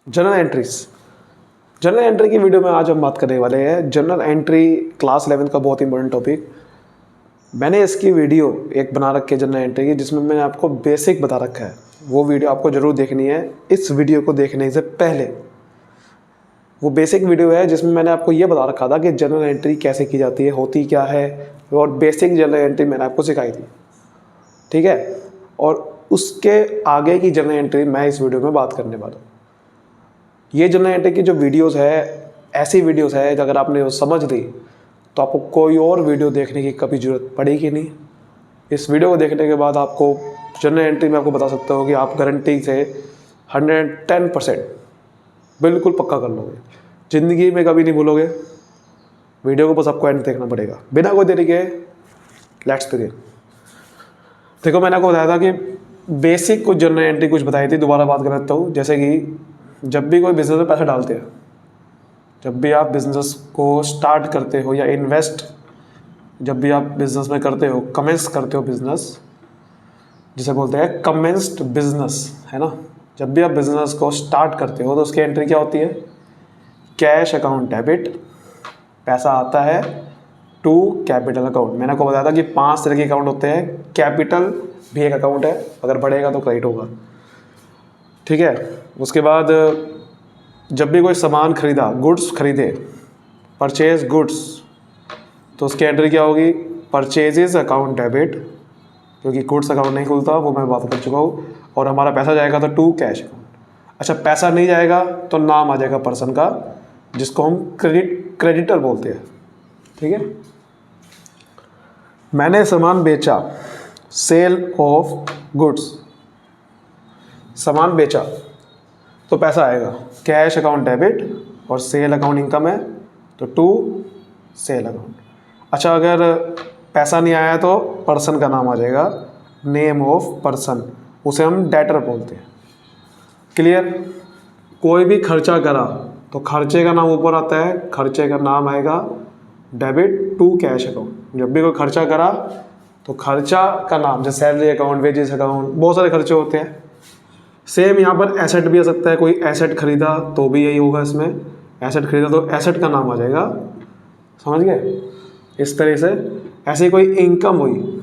Journal entries. Journal entry की video में आज हम बात करने वाले हैं। जर्नल एंट्री क्लास 11 का बहुत इंपॉर्टेंट टॉपिक। मैंने इसकी वीडियो एक बना रखी है जर्नल एंट्री की, जिसमें मैंने आपको बेसिक बता रखा है। वो वीडियो आपको ज़रूर देखनी है। इस वीडियो को देखने से पहले वो बेसिक वीडियो है जिसमें मैंने आपको ये बता रखा था कि जर्नल एंट्री कैसे की जाती है, होती क्या है, और बेसिक जर्नल एंट्री मैंने आपको सिखाई थी। ठीक है, और उसके आगे की जर्नल एंट्री मैं इस वीडियो में बात करने वाला हूँ। ये जर्नल एंट्री की जो वीडियोस है, ऐसी वीडियोस है अगर आपने वो समझ ली तो आपको कोई और वीडियो देखने की कभी ज़रूरत पड़ेगी नहीं। इस वीडियो को देखने के बाद आपको जर्नल एंट्री में आपको बता सकता हूँ कि आप गारंटी से 110% बिल्कुल पक्का कर लोगे, ज़िंदगी में कभी नहीं भूलोगे। वीडियो को बस आपको एंड देखना पड़ेगा। बिना कोई देरी के लेट्स बिगिन। देखो, मैंने आपको बताया था कि बेसिक कुछ जर्नल एंट्री कुछ बताई थी, दोबारा बात कर लेता हूँ। जैसे कि जब भी कोई बिज़नेस में पैसा डालते हैं, जब भी आप बिज़नेस को स्टार्ट करते हो या इन्वेस्ट, जब भी आप बिज़नेस में करते हो, कमेंस करते हो बिज़नेस, जिसे बोलते हैं कमेंस्ड बिज़नेस, है ना। जब भी आप बिज़नेस को स्टार्ट करते हो तो उसकी एंट्री क्या होती है? कैश अकाउंट डेबिट, पैसा आता है टू कैपिटल अकाउंट। मैंने आपको बताया था कि 5 तरह के अकाउंट होते हैं। कैपिटल भी एक अकाउंट है, अगर बढ़ेगा तो क्रेडिट होगा। ठीक है, उसके बाद जब भी कोई सामान खरीदा, गुड्स खरीदे, परचेज गुड्स, तो उसकी एंट्री क्या होगी? परचेजेस अकाउंट डेबिट, क्योंकि गुड्स अकाउंट नहीं खुलता, वो मैं बात कर चुका हूँ। और हमारा पैसा जाएगा तो टू कैश अकाउंट। अच्छा, पैसा नहीं जाएगा तो नाम आ जाएगा पर्सन का, जिसको हम क्रेडिटर बोलते हैं। ठीक है, मैंने सामान बेचा, सेल ऑफ गुड्स, सामान बेचा तो पैसा आएगा कैश अकाउंट डेबिट, और सेल अकाउंट इनकम है तो टू सेल अकाउंट। अच्छा, अगर पैसा नहीं आया तो पर्सन का नाम आ जाएगा, नेम ऑफ पर्सन, उसे हम डेटर बोलते हैं। क्लियर? कोई भी खर्चा करा तो खर्चे का नाम ऊपर आता है, खर्चे का नाम आएगा डेबिट टू कैश अकाउंट। जब भी कोई खर्चा करा तो खर्चा का नाम, जैसे सैलरी अकाउंट, वेजेस अकाउंट, बहुत सारे खर्चे होते हैं। सेम यहाँ पर एसेट भी आ सकता है। कोई एसेट खरीदा तो भी यही होगा। इसमें एसेट खरीदा तो एसेट का नाम आ जाएगा। समझ गए? इस तरह से ऐसे ही कोई इनकम हुई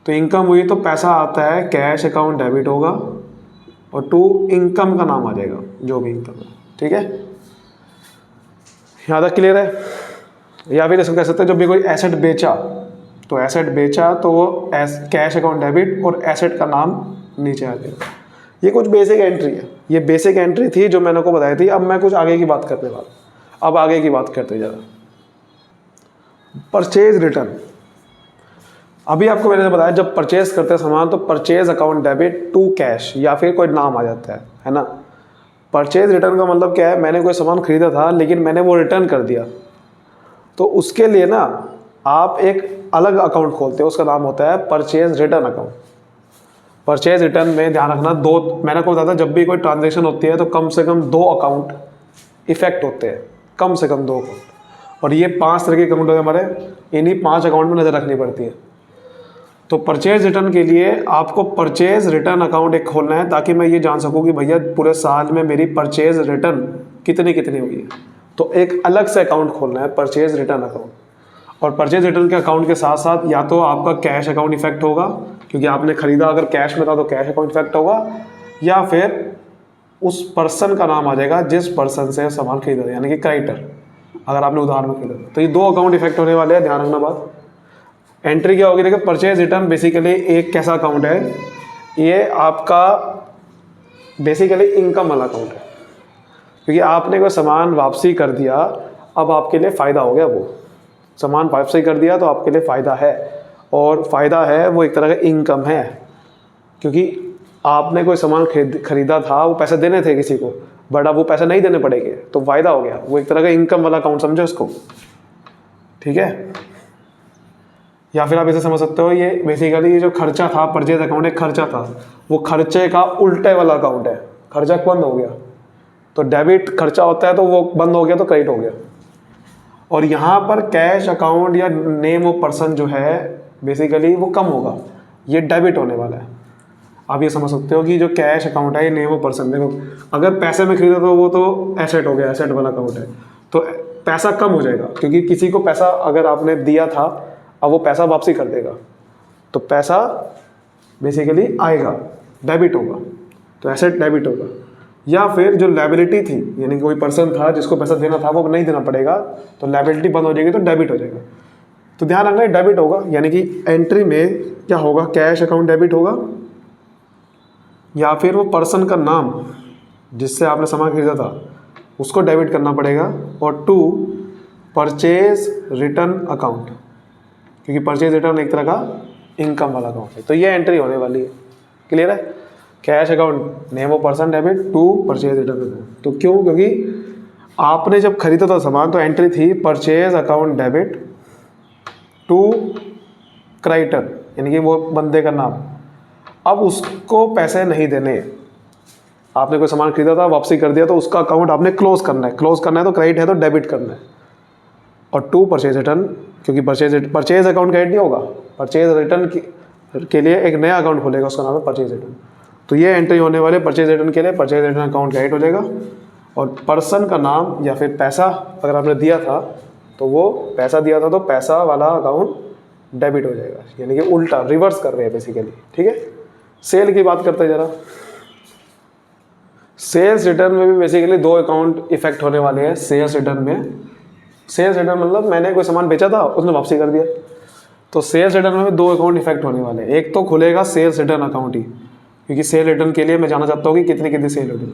तो इनकम हुई तो पैसा आता है, कैश अकाउंट डेबिट होगा, और टू इनकम का नाम आ जाएगा, जो भी इनकम है। ठीक है, यहाँ तक क्लियर है? या फिर इसको कह सकते हैं, जब भी कोई एसेट बेचा तो एसेट बेचा तो वो कैश अकाउंट डेबिट और एसेट का नाम नीचे आ जाएगा। ये कुछ बेसिक एंट्री है। ये बेसिक एंट्री थी जो मैंने को बताई थी। अब मैं कुछ आगे की बात करने वाला। अब आगे की बात करते ज़रा। Purchase return. अभी आपको मैंने बताया, जब परचेज करते हैं सामान तो purchase account debit to cash, या फिर कोई नाम आ जाता है ना। परचेज रिटर्न का मतलब क्या है? मैंने कोई सामान खरीदा था लेकिन मैंने वो रिटर्न कर दिया, तो उसके लिए ना आप एक अलग अकाउंट खोलते हो, उसका नाम होता है purchase return account. Purchase return में ध्यान रखना, दो, मैंने को बताया था, जब भी कोई ट्रांजेक्शन होती है तो कम से कम 2 अकाउंट इफेक्ट होते हैं, कम से कम 2 अकाउंट। और ये 5 तरह के अकाउंट होते हैं हमारे, इन्हीं 5 अकाउंट में नज़र रखनी पड़ती है। तो परचेज रिटर्न के लिए आपको परचेज रिटर्न अकाउंट एक खोलना है, ताकि मैं ये जान सकूँ कि भैया पूरे साल में मेरी परचेज रिटर्न कितनी हुई है। तो एक अलग से अकाउंट खोलना है, परचेज रिटर्न अकाउंट। और परचेज रिटर्न के अकाउंट के साथ साथ या तो आपका कैश अकाउंट इफेक्ट होगा, क्योंकि आपने खरीदा अगर कैश में था तो कैश अकाउंट इफेक्ट होगा, या फिर उस पर्सन का नाम आ जाएगा जिस पर्सन से सामान खरीदा, यानी कि क्रेडिटर, अगर आपने उधार में खरीदा। तो ये 2 अकाउंट इफेक्ट होने वाले हैं, ध्यान रखना बात। एंट्री क्या होगी? देखिए, परचेज रिटर्न बेसिकली एक कैसा अकाउंट है? ये आपका बेसिकली इनकम वाला अकाउंट है, क्योंकि आपने कोई सामान वापसी कर दिया, अब आपके लिए फ़ायदा हो गया। वो सामान वापसी कर दिया तो आपके लिए फ़ायदा है, और फ़ायदा है वो एक तरह का इनकम है, क्योंकि आपने कोई सामान खरीदा था, वो पैसे देने थे किसी को, बट अब वो पैसे नहीं देने पड़ेंगे, तो फ़ायदा हो गया। वो एक तरह का इनकम वाला अकाउंट समझो इसको। ठीक है, या फिर आप इसे समझ सकते हो, ये बेसिकली ये जो खर्चा था, परचेज अकाउंट एक खर्चा था, वो खर्चे का उल्टे वाला अकाउंट है। खर्चा बंद हो गया तो डेबिट, खर्चा होता है तो वो बंद हो गया तो क्रेडिट हो गया। और यहाँ पर कैश अकाउंट या नेम ऑफ पर्सन जो है बेसिकली वो कम होगा, ये डेबिट होने वाला है। आप ये समझ सकते हो कि जो कैश अकाउंट है ये नेम ऑफ पर्सन, देखो अगर पैसे में खरीदा तो वो तो एसेट हो गया, एसेट वाला अकाउंट है, तो पैसा कम हो जाएगा क्योंकि किसी को पैसा अगर आपने दिया था अब वो पैसा वापसी कर देगा, तो पैसा बेसिकली आएगा, डेबिट होगा, तो एसेट डेबिट होगा। या फिर जो लायबिलिटी थी यानी कि कोई पर्सन था जिसको पैसा देना था वो नहीं देना पड़ेगा, तो लायबिलिटी बंद हो जाएगी तो डेबिट हो जाएगा। तो ध्यान रखना डेबिट होगा, यानी कि एंट्री में क्या होगा, कैश अकाउंट डेबिट होगा, या फिर वो पर्सन का नाम जिससे आपने सामान खरीदा था उसको डेबिट करना पड़ेगा। और 2 परचेज रिटर्न अकाउंट, क्योंकि परचेज रिटर्न एक तरह का इनकम वाला अकाउंट है, तो ये एंट्री होने वाली है। क्लियर है? Cash account name of person debit, 2 purchase return account. तो क्यों? क्योंकि आपने जब खरीदा था सामान तो एंट्री थी परचेज अकाउंट डेबिट, 2 क्रेडिटर यानी कि वो बंदे का नाम, अब उसको पैसे नहीं देने, आपने कोई सामान खरीदा था वापसी कर दिया तो उसका अकाउंट आपने क्लोज करना है, क्लोज करना है तो क्रेडिट है तो डेबिट करना है। और 2 परचेज रिटर्न, क्योंकि परचेज अकाउंट क्रेडिट नहीं होगा, परचेज रिटर्न के लिए एक नया अकाउंट खोलेगा, उसका नाम है परचेज रिटर्न। तो ये एंट्री होने वाले परचेज रिटर्न के लिए परचेज रिटर्न अकाउंट क्रेडिट हो जाएगा, और पर्सन का नाम या फिर पैसा अगर आपने दिया था तो वो पैसा दिया था तो पैसा वाला अकाउंट डेबिट हो जाएगा, यानी कि उल्टा रिवर्स कर रहे हैं बेसिकली। ठीक है, सेल की बात करते हैं जरा। सेल्स रिटर्न में भी बेसिकली 2 अकाउंट इफेक्ट होने वाले हैं। सेल्स रिटर्न में, सेल्स रिटर्न मतलब मैंने कोई सामान बेचा था उसने वापसी कर दिया, तो सेल्स रिटर्न में 2 अकाउंट इफेक्ट होने वाले हैं। एक तो खुलेगा सेल्स रिटर्न अकाउंट ही, क्योंकि सेल रिटर्न के लिए मैं जानना चाहता हूँ कि कितनी कितनी सेल होगी।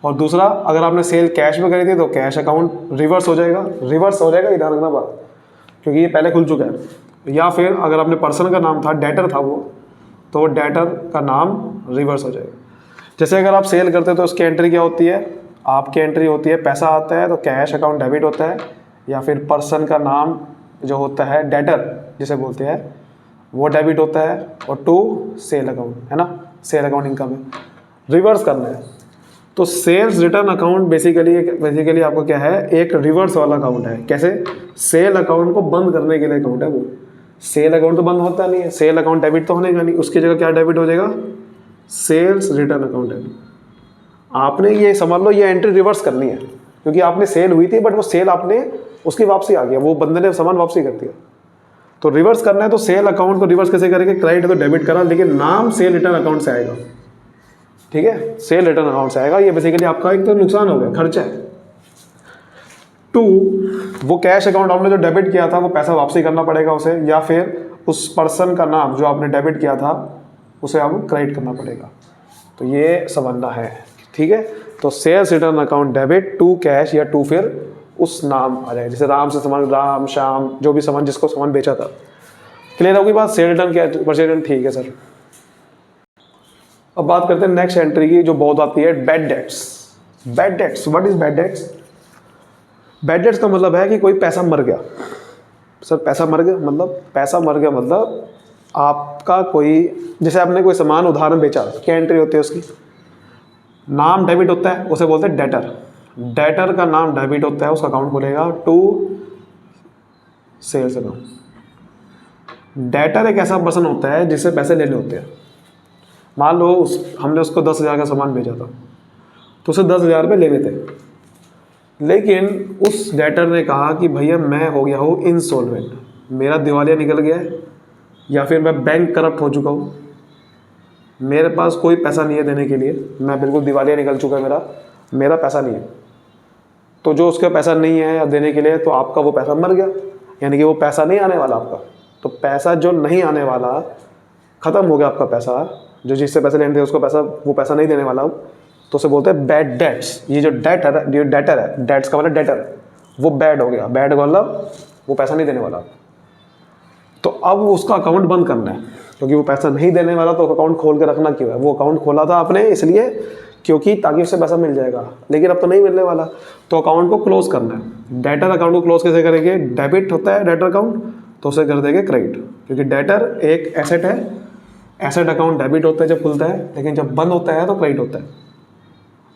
और दूसरा, अगर आपने सेल कैश में करी थी तो कैश अकाउंट रिवर्स हो जाएगा, ये ध्यान रखना बात, क्योंकि ये पहले खुल चुका है। या फिर अगर आपने पर्सन का नाम था, डेटर था वो, तो वो डेटर का नाम रिवर्स हो जाएगा। जैसे अगर आप सेल करते हो तो उसकी एंट्री क्या होती है, आपकी एंट्री होती है पैसा आता है तो कैश अकाउंट डेबिट होता है, या फिर पर्सन का नाम जो होता है डेटर जिसे बोलते हैं वो डेबिट होता है, और 2 सेल अकाउंट है ना, सेल अकाउंट इनकम है, रिवर्स करना है। तो सेल्स रिटर्न अकाउंट बेसिकली आपको क्या है, एक रिवर्स वाला अकाउंट है। कैसे? सेल अकाउंट को बंद करने के लिए अकाउंट है वो। सेल अकाउंट तो बंद होता नहीं है, सेल अकाउंट डेबिट तो होने का नहीं, उसकी जगह क्या डेबिट हो जाएगा, सेल्स रिटर्न अकाउंट है। आपने ये समझ लो ये एंट्री रिवर्स करनी है, क्योंकि आपने सेल हुई थी बट वो सेल आपने उसकी वापसी आ गया, वो बंदे ने सामान वापसी कर दिया, तो रिवर्स करना है। तो सेल अकाउंट को रिवर्स कैसे करेंगे, क्रेडिट तो डेबिट करा लेकिन नाम सेल रिटर्न अकाउंट से आएगा। ठीक है, सेल रिटर्न अकाउंट से आएगा। ये बेसिकली आपका एक तो नुकसान हो गया, खर्चा है। 2 वो कैश अकाउंट आपने जो डेबिट किया था वो पैसा वापसी करना पड़ेगा उसे, या फिर उस पर्सन का नाम जो आपने डेबिट किया था उसे आपको क्रेडिट करना पड़ेगा। तो ये समझना है। ठीक है, तो sales return account debit, 2 cash या 2 फिर उस नाम आ जाए, जैसे राम से सामान, राम श्याम जो भी सामान जिसको सामान बेचा था। क्लियर होगी बात? सेल रिटर्न क्या, परचेज रिटर्न। ठीक है सर, अब बात करते हैं नेक्स्ट एंट्री की जो बहुत आती है, bad debts. Bad debts, what is bad debts? Bad debts का मतलब है कि कोई पैसा मर गया। सर पैसा मर गया मतलब, पैसा मर गया मतलब आपका कोई, जैसे आपने कोई सामान उधार में बेचा, क्या एंट्री होती है उसकी, नाम डेबिट होता है, उसे बोलते हैं डेटर। डेटर का नाम डेबिट होता है, उसका अकाउंट खुलेगा 2 सेल्स अकाउंट। डेटर एक ऐसा पर्सन होता है जिससे पैसे लेने होते हैं। मान लो हमने उसको 10,000 का सामान बेचा था तो उसे 10,000 रुपये लेने थे, लेकिन उस डेटर ने कहा कि भैया मैं हो गया हूँ इंसॉल्वेंट, मेरा दिवालिया निकल गया है, या फिर मैं बैंक करप्ट हो चुका हूँ, मेरे पास कोई पैसा नहीं है देने के लिए, मैं बिल्कुल दिवालिया निकल चुका है, मेरा पैसा नहीं है। तो जो उसका पैसा नहीं है देने के लिए, तो आपका वो पैसा मर गया, यानी कि वो पैसा नहीं आने वाला आपका। तो पैसा जो नहीं आने वाला, ख़त्म हो गया आपका पैसा, जो जिससे पैसे लेने थे उसको पैसा, वो पैसा नहीं देने वाला, तो उसे बोलते हैं बैड डेट्स। ये जो डेटर है, डेट्स का मतलब डेटर, वो बैड हो गया। बैड का मतलब वो पैसा नहीं देने वाला। तो अब उसका अकाउंट बंद करना है, क्योंकि वो पैसा नहीं देने वाला, तो अकाउंट खोल के रखना क्यों है? वो अकाउंट खोला था आपने इसलिए क्योंकि ताकि उससे पैसा मिल जाएगा, लेकिन अब तो नहीं मिलने वाला, तो अकाउंट को क्लोज करना है। डेटर अकाउंट को क्लोज कैसे करेंगे? डेबिट होता है डेटर अकाउंट, तो उसे कर देंगे क्रेडिट, क्योंकि डेटर एक एसेट है। एसेट अकाउंट डेबिट होता है जब खुलता है, लेकिन जब बंद होता है तो क्रेडिट होता है।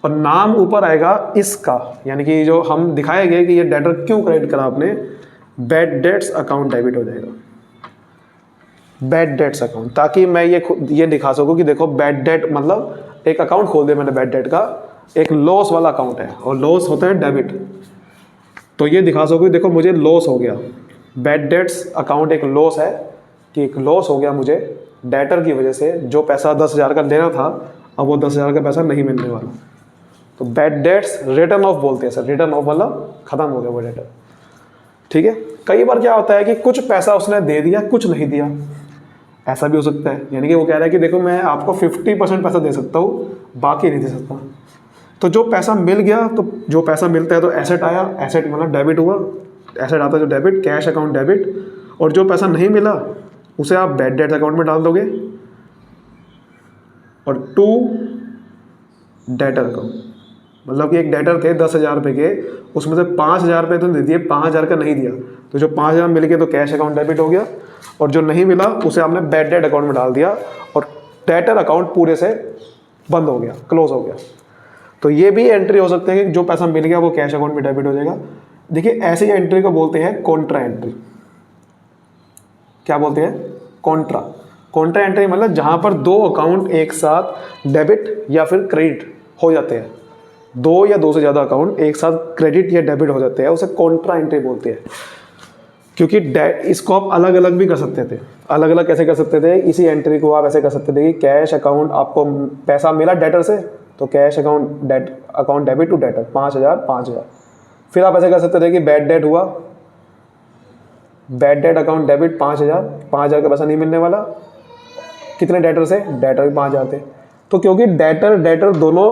और नाम ऊपर आएगा इसका, यानी कि जो हम दिखाएंगे कि ये डेटर क्यों क्रेडिट करा आपने, बैड डेट्स अकाउंट डेबिट हो जाएगा। बैड डेट्स अकाउंट, ताकि मैं ये दिखा सकूँ कि देखो बैड डेट मतलब एक अकाउंट खोल दिया मैंने बैड डेट का, एक लॉस वाला अकाउंट है और लॉस होता है डेबिट। तो ये दिखा सकूँ कि देखो मुझे लॉस हो गया, बैड डेट्स अकाउंट एक लॉस है कि एक लॉस हो गया मुझे डेटर की वजह से, जो पैसा 10,000 का लेना था अब वो 10,000 का पैसा नहीं मिलने वाला। तो बैड डेट्स रिटर्न ऑफ बोलते हैं सर, रिटर्न ऑफ मतलब खत्म हो गया वो डेटर। ठीक है, कई बार क्या होता है कि कुछ पैसा उसने दे दिया कुछ नहीं दिया, ऐसा भी हो सकता है। यानी कि वो कह रहा है कि देखो मैं आपको 50% पैसा दे सकता हूँ, बाकी नहीं दे सकता। तो जो पैसा मिल गया, तो जो पैसा मिलता है तो एसेट आया, एसेट मतलब डेबिट हुआ, एसेट आता है जो डेबिट, कैश अकाउंट डेबिट। और जो पैसा नहीं मिला उसे आप बैड डेट्स अकाउंट में डाल दोगे। और टू डेटर अकाउंट मतलब कि एक डेटर थे 10,000 रुपये के, उसमें से 5,000 रुपये तो दे दिए, 5,000 का नहीं दिया, तो जो 5,000 मिल गए तो कैश अकाउंट डेबिट हो गया, और जो नहीं मिला उसे आपने बैड डेट अकाउंट में डाल दिया और डेटर अकाउंट पूरे से बंद हो गया, क्लोज हो गया। तो ये भी एंट्री हो सकती है कि जो पैसा मिल गया वो कैश अकाउंट में डेबिट हो जाएगा। देखिए ऐसी एंट्री को बोलते हैं कॉन्ट्रा एंट्री। क्या बोलते हैं? कॉन्ट्रा। कॉन्ट्रा एंट्री मतलब जहां पर दो अकाउंट एक साथ डेबिट या फिर क्रेडिट हो जाते हैं, दो या दो से ज़्यादा अकाउंट एक साथ क्रेडिट या डेबिट हो जाते हैं, उसे कॉन्ट्रा एंट्री बोलते हैं। क्योंकि इसको आप अलग अलग भी कर सकते थे। अलग अलग कैसे कर सकते थे? इसी एंट्री को आप ऐसे कर सकते थे कि कैश अकाउंट, आपको पैसा मिला डेटर से तो cash account debit to debtor 5,000 5,000। फिर आप ऐसे कर सकते थे कि बैड डेट हुआ, बैड डेट अकाउंट डेबिट 5,000 का पैसा नहीं मिलने वाला। कितने डेटर से? डेटर 5,000 थे। तो क्योंकि डेटर दोनों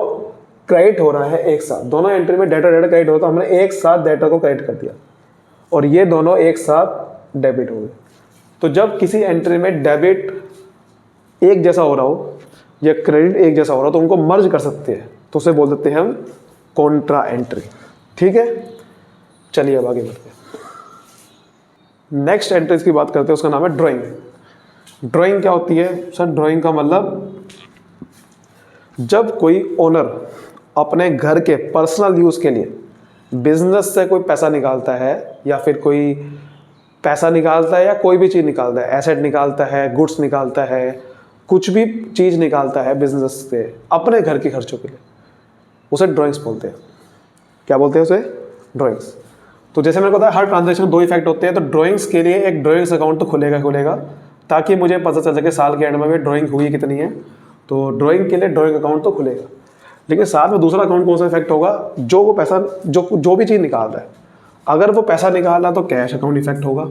क्रेडिट हो रहा है एक साथ, दोनों एंट्री में डेटर क्रेडिट हो, तो हमने एक साथ डेटर को क्रेडिट कर दिया और ये दोनों एक साथ डेबिट हो गए। तो जब किसी एंट्री में डेबिट एक जैसा हो रहा हो या क्रेडिट एक जैसा हो रहा हो तो उनको मर्ज कर सकते हैं, तो उसे बोल देते हैं हम कॉन्ट्रा एंट्री। ठीक है, चलिए अब आगे बढ़ते हैं। नेक्स्ट एंट्रीज की बात करते हैं, उसका नाम है ड्राइंग। ड्राइंग क्या होती है सर? ड्राइंग का मतलब जब कोई ओनर अपने घर के पर्सनल यूज़ के लिए बिजनेस से कोई पैसा निकालता है या फिर कोई पैसा निकालता है या कोई भी चीज़ निकालता है, एसेट निकालता है, गुड्स निकालता है, कुछ भी चीज़ निकालता है बिजनेस से अपने घर के खर्चों के लिए, उसे ड्राइंग्स बोलते हैं। क्या बोलते हैं उसे? ड्राइंग्स। तो जैसे मैंने बताया हर ट्रांजेक्शन दो इफेक्ट होते हैं, तो ड्राइंग्स के लिए एक ड्राइंग्स अकाउंट तो खुलेगा ताकि मुझे पता चल सके साल के एंड में भी ड्राइंग हुई कितनी है। तो ड्राइंग के लिए ड्राइंग अकाउंट तो खुलेगा, लेकिन साथ में दूसरा अकाउंट कौन सा इफेक्ट होगा? जो वो पैसा जो भी चीज़ निकाल रहा है, अगर वो पैसा निकाल रहा है तो कैश अकाउंट इफेक्ट होगा।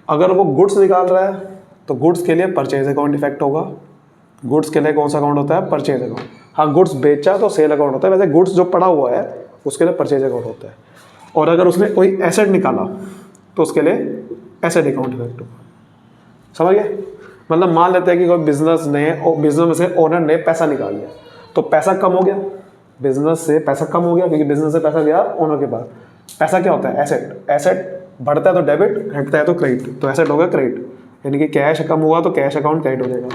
अगर वो गुड्स निकाल रहा है तो गुड्स के लिए परचेज अकाउंट इफेक्ट होगा। गुड्स के लिए कौन सा अकाउंट होता है? Purchase account. हाँ, गुड्स बेचा तो सेल अकाउंट होता है, वैसे गुड्स जो पड़ा हुआ है उसके लिए परचेज अकाउंट होता है। और अगर उसने कोई एसेट निकाला तो उसके लिए एसेट अकाउंट इफेक्ट होगा। समझ गए? मतलब मान लेते हैं कि कोई बिजनेस में से ओनर ने पैसा निकाल लिया तो पैसा कम हो गया, बिजनेस से पैसा कम हो गया क्योंकि बिजनेस से पैसा गया ओनर के पास। पैसा क्या होता है? एसेट। एसेट बढ़ता है तो डेबिट, घटता है तो क्रेडिट, तो एसेट होगा क्रेडिट। यानी कि कैश कम हुआ तो कैश अकाउंट क्रेडिट हो जाएगा।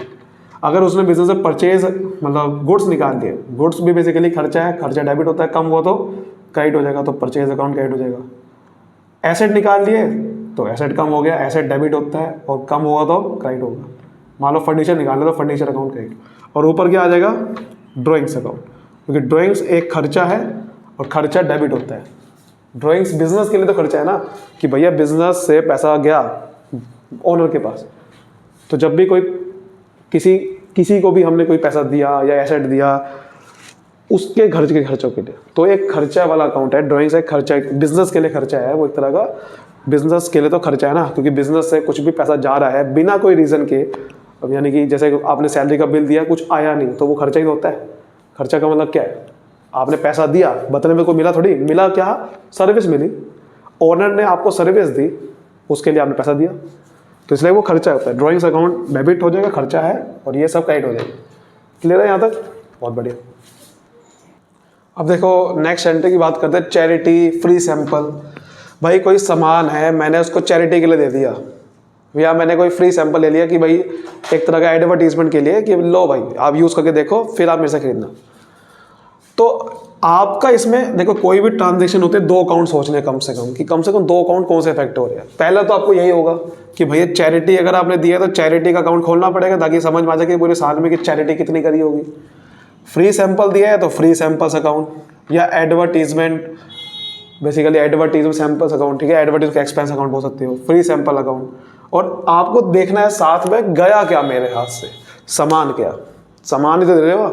अगर उसने बिजनेस से परचेज मतलब गुड्स निकाल दिए, गुड्स भी बेसिकली खर्चा है, खर्चा डेबिट होता है, कम हुआ तो क्रेडिट हो जाएगा, तो परचेज अकाउंट क्रेडिट हो जाएगा। एसेट निकाल लिए तो एसेट कम हो गया, एसेट डेबिट होता है, और कम हुआ तो क्रेडिट होगा। मान लो फर्नीचर निकाले तो फर्नीचर अकाउंट क्रेडिट। और ऊपर क्या आ जाएगा? ड्राइंग्स अकाउंट, क्योंकि ड्राइंग्स एक खर्चा है और खर्चा डेबिट होता है। ड्राइंग्स बिजनेस के लिए तो खर्चा है ना, कि भैया बिजनेस से पैसा गया ओनर के पास, तो जब भी कोई किसी को भी हमने कोई पैसा दिया या एसेट दिया उसके घर के खर्चों के लिए, तो एक खर्चा वाला अकाउंट है। ड्राइंग्स एक खर्चा, बिजनेस के लिए खर्चा है, वो एक तरह का बिजनेस के लिए तो खर्चा है ना, क्योंकि बिजनेस से कुछ भी पैसा जा रहा है बिना कोई रीज़न के। अब यानी कि जैसे आपने सैलरी का बिल दिया, कुछ आया नहीं, तो वो खर्चा ही होता है। खर्चा का मतलब क्या है? आपने पैसा दिया, बदले में कोई मिला थोड़ी, मिला क्या? सर्विस मिली, ओनर ने आपको सर्विस दी, उसके लिए आपने पैसा दिया, तो इसलिए वो खर्चा होता है। ड्राइंग्स अकाउंट डेबिट हो जाएगा, खर्चा है, और ये सब क्रेडिट हो जाएगा। क्लियर है यहाँ तक? बहुत बढ़िया। अब देखो नेक्स्ट एंट्री की बात करते हैं, चैरिटी, फ्री सैंपल। भाई कोई सामान है, मैंने उसको चैरिटी के लिए दे दिया, या मैंने कोई फ्री सैंपल ले लिया कि भाई एक तरह का एडवर्टीजमेंट के लिए कि लो भाई आप यूज़ करके देखो फिर आप मेरे से खरीदना। तो आपका इसमें देखो कोई भी ट्रांजेक्शन होते हैं 2 अकाउंट सोचने कम से कम 2 अकाउंट कौन से इफेक्ट हो रहे हैं। पहला तो आपको यही होगा कि भैया चैरिटी अगर आपने दिया है तो चैरिटी का अकाउंट खोलना पड़ेगा ताकि समझ में आ जाए कि पूरे साल में कि चैरिटी कितनी करी होगी। फ्री सैंपल दिया है तो फ्री सैंपल्स अकाउंट या advertisement, basically advertisement samples account, ठीक है, एडवर्टीजमेंट का एक्सपेंस अकाउंट बोल सकते हो, फ्री सैंपल अकाउंट। और आपको देखना है साथ में गया क्या मेरे हाथ से, सामान क्या, सामान ही तो दे रहे हो।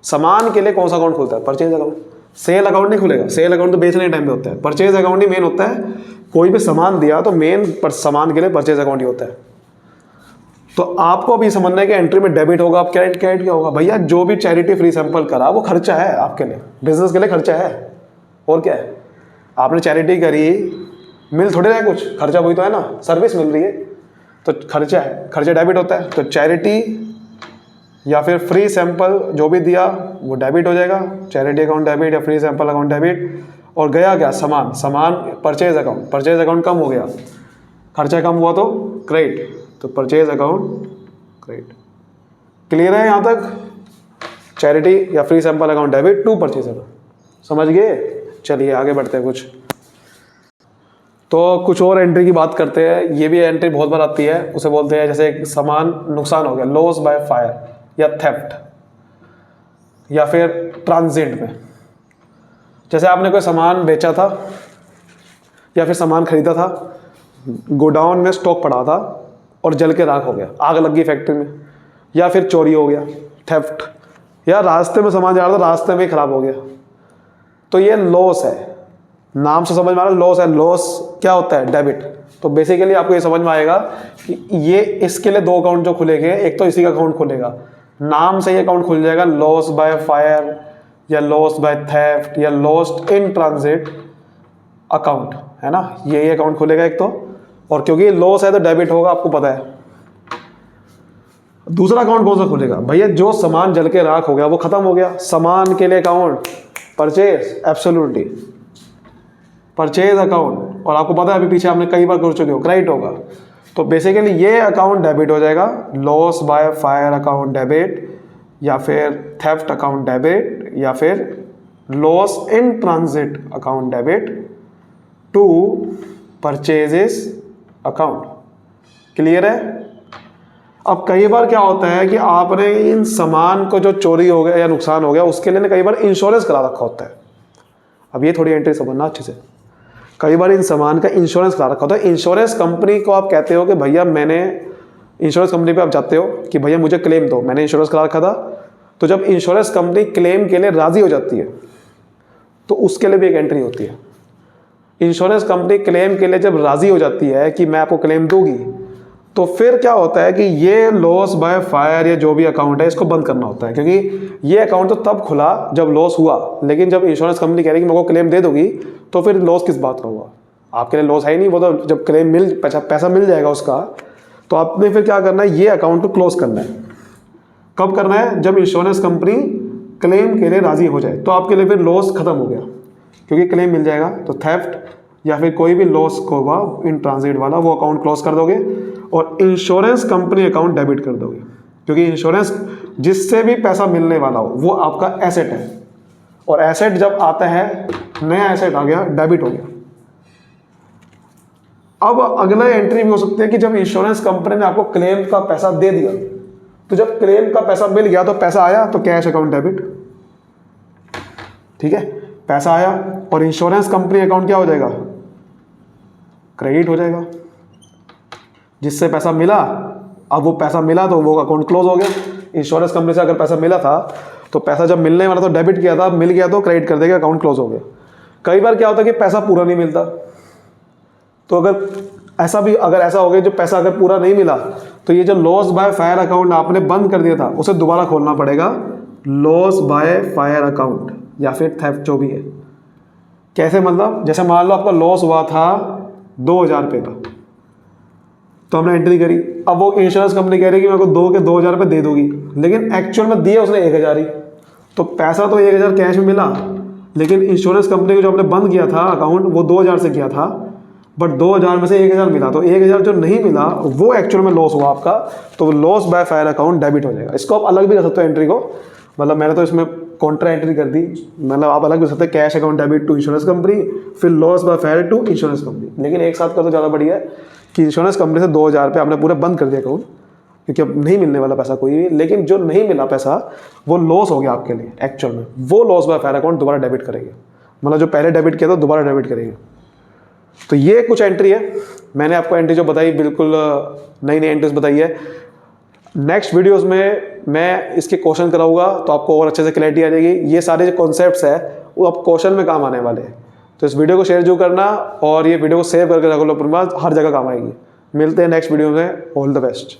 सामान के लिए कौन सा अकाउंट खुलता है, परचेज अकाउंट। सेल अकाउंट नहीं खुलेगा, सेल अकाउंट तो बेचने के टाइम पे होता है, परचेज अकाउंट ही मेन होता है। कोई भी सामान दिया तो मेन पर सामान के लिए परचेज अकाउंट ही होता है। तो आपको अभी समझना है कि एंट्री में डेबिट होगा, अब क्रेडिट क्या होगा। भैया जो भी चैरिटी फ्री सैंपल करा वो खर्चा है आपके लिए, बिजनेस के लिए खर्चा है, और क्या है। आपने चैरिटी करी, मिल थोड़े रहा है कुछ, खर्चा वही तो है ना, सर्विस मिल रही है तो खर्चा है, खर्चा डेबिट होता है। तो चैरिटी या फिर फ्री सैंपल जो भी दिया वो डेबिट हो जाएगा, चैरिटी अकाउंट डेबिट या फ्री सैंपल अकाउंट डेबिट। और गया क्या, सामान, सामान परचेज अकाउंट, परचेज अकाउंट कम हो गया, खर्चा कम हुआ तो क्रेडिट, तो परचेज अकाउंट क्रेडिट। क्लियर है यहाँ तक। चैरिटी या free sample account debit to purchase account, समझ गए। चलिए आगे बढ़ते हैं कुछ। तो कुछ और एंट्री की बात करते हैं। ये भी एंट्री बहुत बार आती है, उसे बोलते हैं जैसे सामान नुकसान हो गया, लॉस बाय फायर या थेफ्ट, या फिर ट्रांजिट में। जैसे आपने कोई सामान बेचा था या फिर सामान खरीदा था, गोडाउन में स्टॉक पड़ा था और जल के राख हो गया, आग लग गई फैक्ट्री में, या फिर चोरी हो गया, थेफ्ट, या रास्ते में सामान जा रहा था रास्ते में ही खराब हो गया, तो ये लॉस है। नाम से समझ में आ रहा है लॉस है। लॉस क्या होता है, डेबिट। तो बेसिकली आपको ये समझ में आएगा कि ये इसके लिए 2 अकाउंट जो खुलेंगे, एक तो इसी का अकाउंट खुलेगा, नाम से ये अकाउंट खुल जाएगा लॉस बाय फायर या लॉस बाय थेफ्ट या लॉस्ट इन ट्रांजिट अकाउंट, है ना। ये अकाउंट खुलेगा एक तो, और क्योंकि लॉस है तो डेबिट होगा, आपको पता है। दूसरा अकाउंट कौन सा खुलेगा, भैया जो सामान जल के राख हो गया वो खत्म हो गया, सामान के लिए account purchase, absolutely purchase account. और आपको पता है अभी पीछे आपने कई बार कर चुके हो, क्रेडिट होगा। तो बेसिकली ये अकाउंट डेबिट हो जाएगा, loss by fire account debit या फिर थेफ्ट अकाउंट डेबिट या फिर loss in transit account debit to purchases account. Clear है। अब कई बार क्या होता है कि आपने इन सामान को जो चोरी हो गया या नुकसान हो गया उसके लिए कई बार इंश्योरेंस करा रखा होता है। अब ये थोड़ी एंट्री समझना अच्छे से। कई बार इन सामान का इंश्योरेंस करा रखा होता है। इंश्योरेंस कंपनी को आप कहते हो कि भैया मैंने, इंश्योरेंस कंपनी पे आप जाते हो कि भैया मुझे क्लेम दो, मैंने इंश्योरेंस करा रखा था। तो जब इंश्योरेंस कंपनी क्लेम के लिए राज़ी हो जाती है तो उसके लिए भी एक एंट्री होती है। इंश्योरेंस कंपनी क्लेम के लिए जब राज़ी हो जाती है कि मैं आपको क्लेम दूंगी, तो फिर क्या होता है कि ये लॉस बाय फायर या जो भी अकाउंट है इसको बंद करना होता है, क्योंकि ये अकाउंट तो तब खुला जब लॉस हुआ, लेकिन जब इंश्योरेंस कंपनी कह रही कि मेरे को क्लेम दे दोगी तो फिर लॉस किस बात का हुआ, आपके लिए लॉस है ही नहीं। वो तो जब क्लेम पैसा मिल जाएगा उसका, तो आपने फिर क्या करना है, ये अकाउंट को क्लोज करना है। कब करना है, जब इंश्योरेंस कंपनी क्लेम के लिए राज़ी हो जाए, तो आपके लिए फिर लॉस खत्म हो गया क्योंकि क्लेम मिल जाएगा। तो थेफ्ट या फिर कोई भी लॉस होगा इन ट्रांजिट वाला, वो अकाउंट क्लोज कर दोगे और इंश्योरेंस कंपनी अकाउंट डेबिट कर दोगे, क्योंकि इंश्योरेंस जिससे भी पैसा मिलने वाला हो वो आपका एसेट है, और एसेट जब आता है, नया एसेट आ गया, डेबिट हो गया। अब अगला एंट्री भी हो सकती है कि जब इंश्योरेंस कंपनी ने आपको क्लेम का पैसा दे दिया, तो जब क्लेम का पैसा मिल गया तो पैसा आया तो कैश अकाउंट डेबिट, ठीक है, पैसा आया और इंश्योरेंस कंपनी अकाउंट क्या हो जाएगा, क्रेडिट हो जाएगा। जिससे पैसा मिला, अब वो पैसा मिला तो वो अकाउंट क्लोज हो गया। इंश्योरेंस कंपनी से अगर पैसा मिला था तो पैसा जब मिलने वाला तो डेबिट किया था, मिल गया तो क्रेडिट कर देगा, अकाउंट क्लोज हो गया। कई बार क्या होता है कि पैसा पूरा नहीं मिलता, तो अगर ऐसा हो गया जो पैसा अगर पूरा नहीं मिला तो ये जो लॉस बाय फायर अकाउंट आपने बंद कर दिया था उसे दोबारा खोलना पड़ेगा, लॉस बाय फायर अकाउंट या फिर थेफ्ट जो भी है। कैसे, मतलब जैसे मान लो आपका लॉस हुआ था 2000 रुपये का, तो हमने एंट्री करी। अब वो इंश्योरेंस कंपनी कह रही है कि मेरे को 2000 रुपये दे दोगी, लेकिन एक्चुअल में दिए उसने 1000 ही। तो पैसा तो 1000 कैश में मिला, लेकिन इंश्योरेंस कंपनी को जो हमने बंद किया था अकाउंट वो 2000 से किया था, बट 2000 में से 1000 मिला, तो 1000 जो नहीं मिला वो एक्चुअल में लॉस हुआ आपका, तो loss by fire account debit हो जाएगा। इसको आप अलग भी कर सकते हो एंट्री को, मतलब मैंने तो इसमें कॉन्ट्रा एंट्री कर दी, मतलब आप अलग भी सकते हैं, cash account debit to insurance company, फिर loss by fire to insurance company. लेकिन एक साथ कर तो ज़्यादा बढ़िया है कि इंश्योरेंस कंपनी से 2000 रुपये आपने पूरा बंद कर दिया अकाउंट, क्योंकि अब नहीं मिलने वाला पैसा कोई भी। लेकिन जो नहीं मिला पैसा वो लॉस हो गया आपके लिए एक्चुअल में, वो लॉस बाय फेयर अकाउंट दोबारा डेबिट करेंगे, मतलब जो पहले डेबिट किया था दोबारा डेबिट करेंगे। तो ये कुछ एंट्री है, मैंने आपको एंट्री जो बताई बिल्कुल नई नई एंट्रीज बताई है। नेक्स्ट वीडियोस में मैं इसके क्वेश्चन कराऊंगा तो आपको और अच्छे से क्लैरिटी आ जाएगी। ये सारे जो कॉन्सेप्ट्स है वो अब क्वेश्चन में काम आने वाले हैं। तो इस वीडियो को शेयर जो करना और ये वीडियो को सेव करके रख लो, हर जगह काम आएगी। मिलते हैं नेक्स्ट वीडियो में, ऑल द बेस्ट।